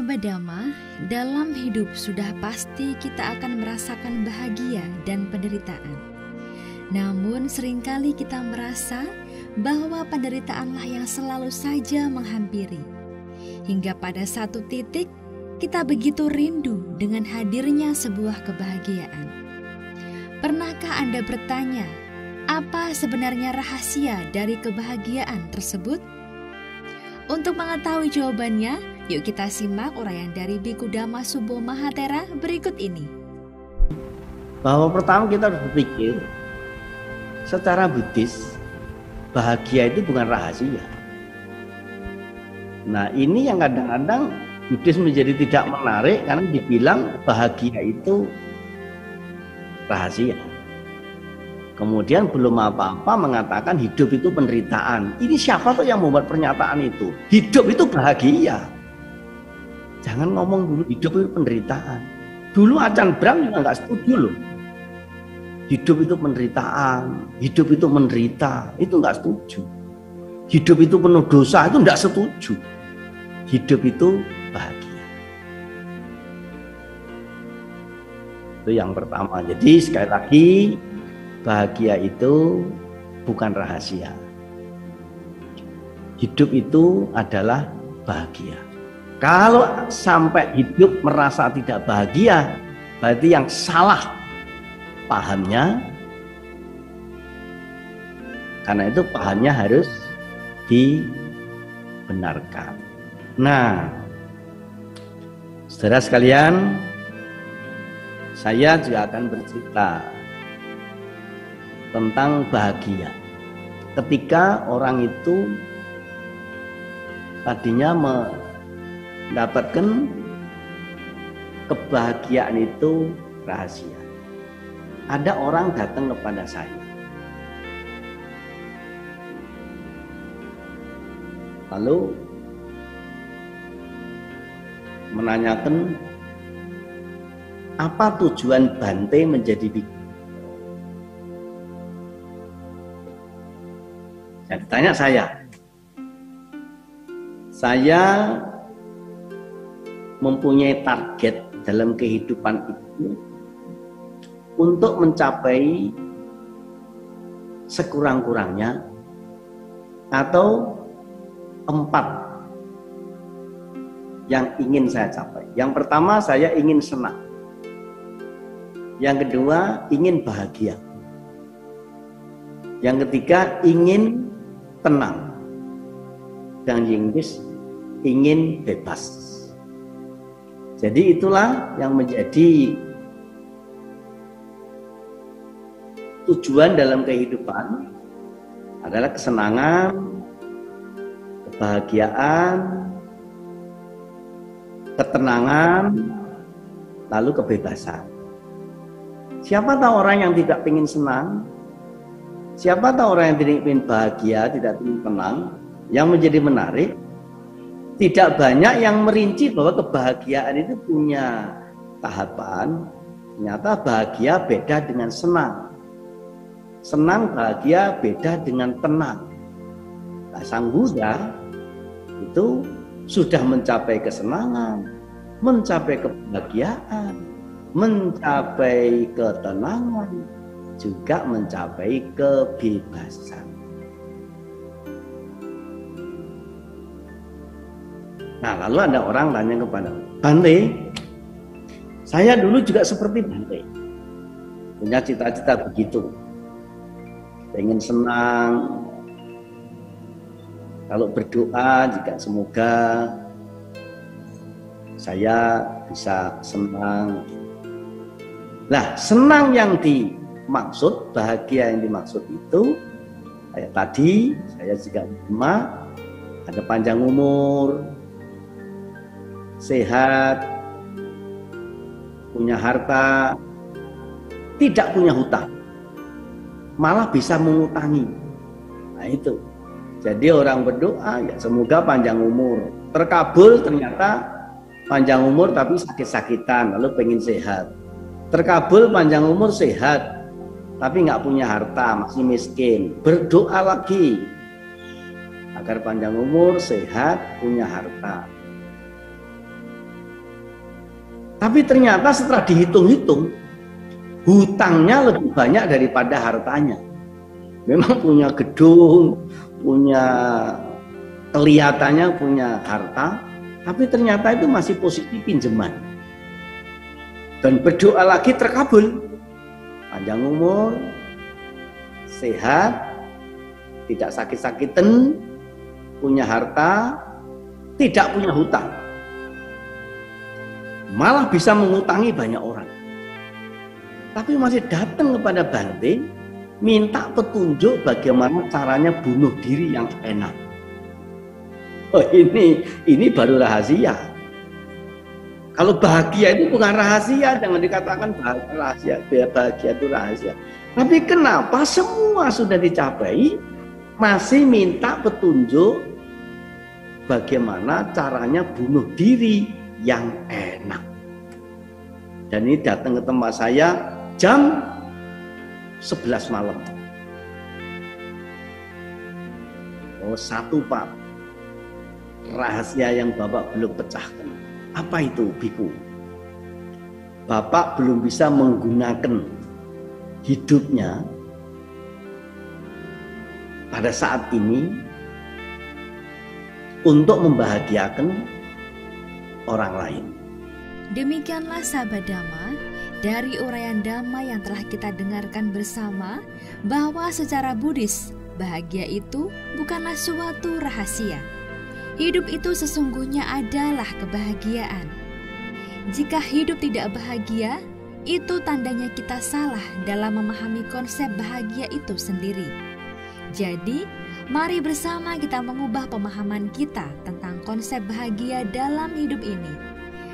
Sahabat Dhamma, dalam hidup sudah pasti kita akan merasakan bahagia dan penderitaan. Namun seringkali kita merasa bahwa penderitaanlah yang selalu saja menghampiri. Hingga pada satu titik kita begitu rindu dengan hadirnya sebuah kebahagiaan. Pernahkah Anda bertanya, apa sebenarnya rahasia dari kebahagiaan tersebut? Untuk mengetahui jawabannya, yuk kita simak uraian dari Biku Dhamma Subbo Mahatera berikut ini. Bahwa pertama kita harus berpikir, secara Buddhis, bahagia itu bukan rahasia. Nah, ini yang kadang-kadang Buddhis menjadi tidak menarik karena dibilang bahagia itu rahasia. Kemudian belum apa-apa mengatakan hidup itu penderitaan. Ini siapa tuh yang membuat pernyataan itu? Hidup itu bahagia. Jangan ngomong dulu hidup itu penderitaan. Dulu Acan Bram juga nggak setuju loh. Hidup itu penderitaan, hidup itu menderita, itu nggak setuju. Hidup itu penuh dosa, itu nggak setuju. Hidup itu bahagia. Itu yang pertama. Jadi sekali lagi, bahagia itu bukan rahasia. Hidup itu adalah bahagia. Kalau sampai hidup merasa tidak bahagia, berarti yang salah pahamnya. Karena itu pahamnya harus dibenarkan. Nah, saudara sekalian, saya juga akan bercerita tentang bahagia. Ketika orang itu tadinya mendapatkan kebahagiaan itu rahasia. Ada orang datang kepada saya. Lalu menanyakan apa tujuan Bante menjadi biku. Saya ditanya saya mempunyai target dalam kehidupan itu untuk mencapai sekurang-kurangnya atau 4 yang ingin saya capai. Yang pertama, saya ingin senang. Yang kedua, ingin bahagia. Yang ketiga, ingin tenang. Dan yang ketiga, ingin bebas. Jadi itulah yang menjadi tujuan dalam kehidupan adalah kesenangan, kebahagiaan, ketenangan, lalu kebebasan. Siapa tahu orang yang tidak ingin senang? Siapa tahu orang yang tidak ingin bahagia, tidak ingin tenang? Yang menjadi menarik, tidak banyak yang merinci bahwa kebahagiaan itu punya tahapan. Ternyata bahagia beda dengan senang. Senang bahagia beda dengan tenang. Nah, Sang Buddha itu sudah mencapai kesenangan, mencapai kebahagiaan, mencapai ketenangan, juga mencapai kebebasan. Nah, lalu ada orang tanya kepada Bante, saya dulu juga seperti Bante, punya cita-cita begitu, pengen senang, kalau berdoa juga semoga saya bisa senang. Nah, senang yang dimaksud, bahagia yang dimaksud itu kayak tadi saya juga terima, ada panjang umur, sehat, punya harta, tidak punya hutang, malah bisa mengutangi. Nah itu. Jadi orang berdoa ya semoga panjang umur. Terkabul ternyata panjang umur tapi sakit-sakitan, lalu pengen sehat. Terkabul panjang umur sehat, tapi nggak punya harta, masih miskin. Berdoa lagi agar panjang umur, sehat, punya harta. Tapi ternyata setelah dihitung-hitung, hutangnya lebih banyak daripada hartanya. Memang punya gedung, punya kelihatannya punya harta, tapi ternyata itu masih posisi pinjaman. Dan berdoa lagi terkabul. Panjang umur, sehat, tidak sakit-sakitan, punya harta, tidak punya hutang. Malah bisa mengutangi banyak orang. Tapi masih datang kepada Bante, minta petunjuk bagaimana caranya bunuh diri yang enak. Oh, ini baru rahasia. Kalau bahagia itu bukan rahasia, jangan dikatakan rahasia, bahagia itu rahasia. Tapi kenapa semua sudah dicapai, masih minta petunjuk bagaimana caranya bunuh diri yang enak. Dan ini datang ke tempat saya jam 11 malam. Oh, satu Pak, rahasia yang Bapak belum pecahkan. Apa itu, Biku? Bapak belum bisa menggunakan hidupnya pada saat ini untuk membahagiakan orang lain. Demikianlah sahabat Dhamma, dari uraian Dhamma yang telah kita dengarkan bersama, bahwa secara Buddhis, bahagia itu bukanlah suatu rahasia. Hidup itu sesungguhnya adalah kebahagiaan. Jika hidup tidak bahagia, itu tandanya kita salah dalam memahami konsep bahagia itu sendiri. Jadi, mari bersama kita mengubah pemahaman kita tentang konsep bahagia dalam hidup ini,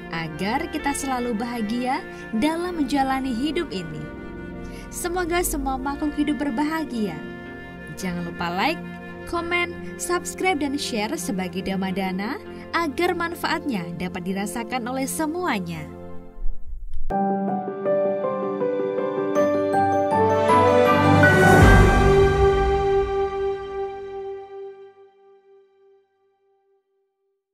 agar kita selalu bahagia dalam menjalani hidup ini. Semoga semua makhluk hidup berbahagia. Jangan lupa like, komen, subscribe, dan share sebagai Dhammadana agar manfaatnya dapat dirasakan oleh semuanya.